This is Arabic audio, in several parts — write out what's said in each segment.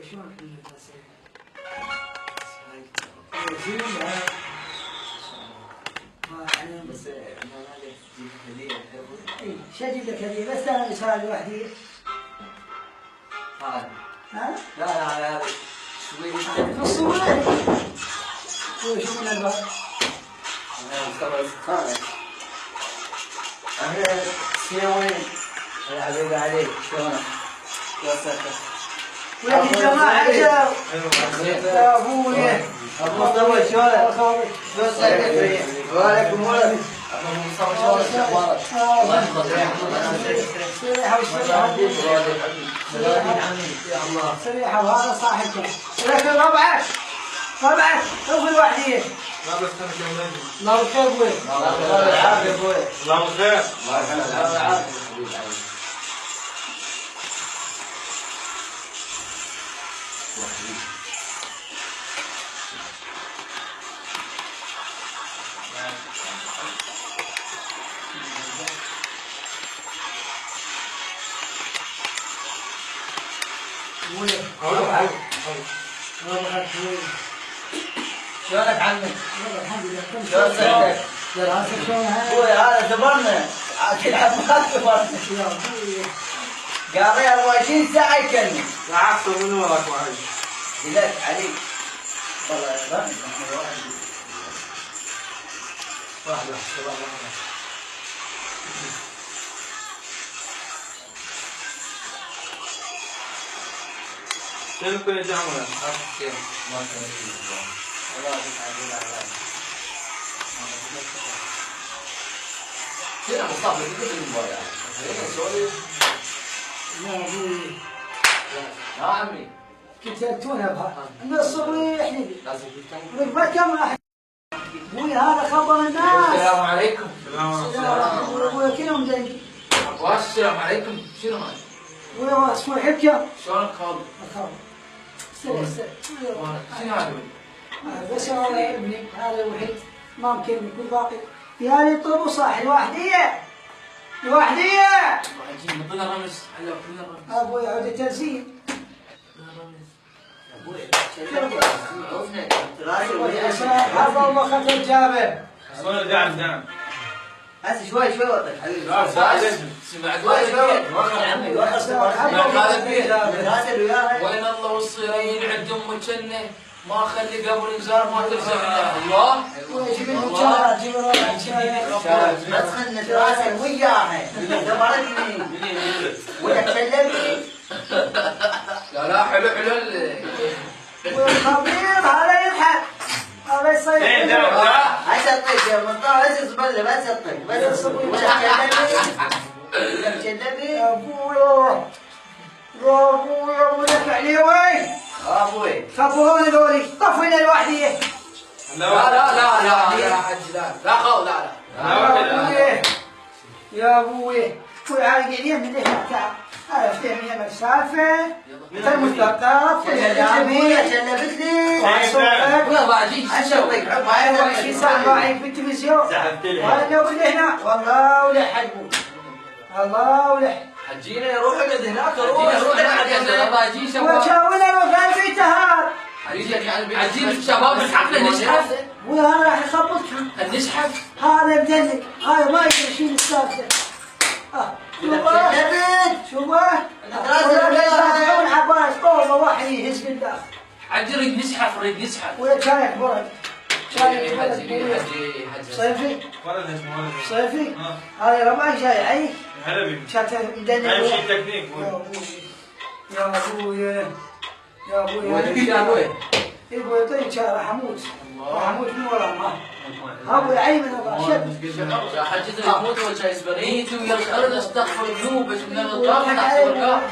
شلون كنا نسوي؟ ما علينا بس ما عليك تجيب هدية. اي شو اجيب لك هديه بس انا صار لوحدي. هذا ها؟ لا هذا شوي نص واحد. وشو من الباب؟ انا مستوعب خالص. اهلا سيوين يا حبيبي عليك شلونك؟ وسهلا. ولك الجماعه جاوا. يا ابوي. ابو مصطفى شلونك؟ شلون سهلك؟ وعليكم ولد. ابو مصطفى شلونك؟ شو اخبارك؟ الله يحفظك. سريحه وسريحه. سريحه وهذا صاحبكم. ولكن ربعك شوف الوحديه. لا بس انا كمان الله بالخير ابوي. الله بالعافيه ابوي. الله بالخير. الله بالعافيه حبيبي. شلونك عمي؟ الحمد لله. شلون صحتك؟ دراسه شلونها؟ ابوي هذا زبرنا تلعب ما زبرنا. يا ابوي. قاضي 24 ساعة يكلمك. العكس من وراك وعايش. بالله عليك. والله يا رب احنا واحد. شنو كنا جامعنا؟ ما كان يجي. والله بتعدل على. شنو مصطفى كيف المباراة؟ سوري. يا ابوي. يا عمي. كنت تونا بها. ان الصبي حبيبي. لازم تتكلم. ولك ما كم واحد. ابوي هذا خبر الناس. السلام عليكم. ابوي كلهم جايين. السلام عليكم. شنو هذا؟ ابوي اسمه حبكه. شلونك خالد؟ خبر. سلام. شنو هذا؟ بس هذا ابني هذا الوحيد ما يمكن يكون باقي. يا لي طب صح لوحديه. عجيب نطلع رمز. هلا كلنا رمز. ابوي عود تنزيل. ابوي عرض الله خلف جابر. دعم. هسه شوي وطن حبيبي. سمعت وين الله والصيرين عند ام كنه ما خلي قبل انزار ما ترجع الا الله. ويجيب لنا شاي. ما تخنت راسك وياها دبرتني ولا تكلمني. لا حلو والخبير هذا يضحك. هذا يصيح. هسه اطيق يا مصطفى هسه زبله بس اطيق بس ولا تكلمني. يا ابوي ولك عليه وين؟ ابوي خافوا هذولي طفوا لنا الوحديه. لا حج لا خو لا يا ابوي وعلى قاعدين من هنا هذا فهمي انا السالفه. انت المستقطب يا ابوي شلبت لي وصورك باجي اشوفك 24 ساعه راعيك في التلفزيون. وانا اقول هنا والله ولا حجبوا الله ولا حجينا نروح نقعد هناك نروح باجي وشاونا وقال في تهار. عجيب الشباب نسحب نشحف. وهذا راح يخبطك. نشحف هذا مدلك هذا ما يقدر يشيل السالفه. شوفه عباس طوبه واحد يهز في الداخل. عجي نريد نسحف ويا كان برد. حجي صيفي صيفي هذا ربع جاي عيش. هلا شات يدنك. امشي تكنيك. يا ابوي يا ابوي يقول يعطيك شهر حمود من وراء ما ابو عيب من ابو يا حجي يموت ولا شيء اسبريت ويا الخلد استغفر ذنوبك من الغلط تحت الرقاب.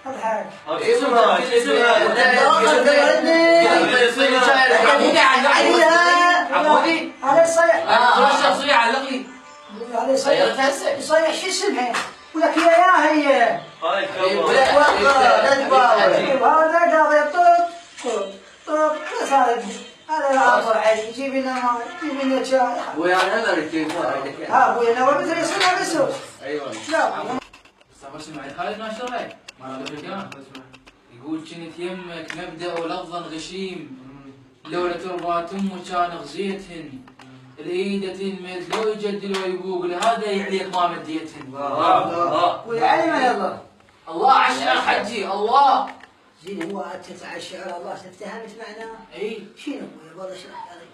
اضحك عمودي هذا يصيح. الشخصية علق لي هذا يصيح شو اسمها؟ ولك يا هي هذا قاضي طب بس هذا العصر علي يجيب لنا ماء يجيب لنا شاي. ويا انا ركيت ابوي انا مثل يصير بسوس. ايوه لا بس معي خالد ما شرعي ما انا قلت لك اياه يقول كنت يمك مبدأ ولفظا غشيم، لولا تربى تم كان غزيتهن، الايدتين ميز لو يجدل ويقول هذا يعليك ما مديتهن. والعلم يا الله. الله عشان حجي الله. زين هو تسعى الشعر الله تفتهمت معناه؟ اي شنو يا والله اشرح علي.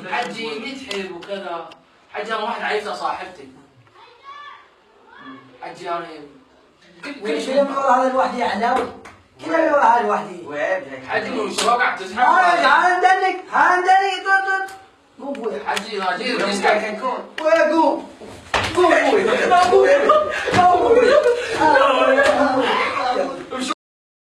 حجي متحب وكذا. حجي انا واحد عايزه صاحبتي. حجي انا كل شيء من ورا هذا الوحدي علاوي. كل من ورا هذا الوحدي. حجي وش وقع تسحب؟ هاندنك توت. قوم بوي. حجي راجل يسكت يكون. قوم بوي. قوم بوي.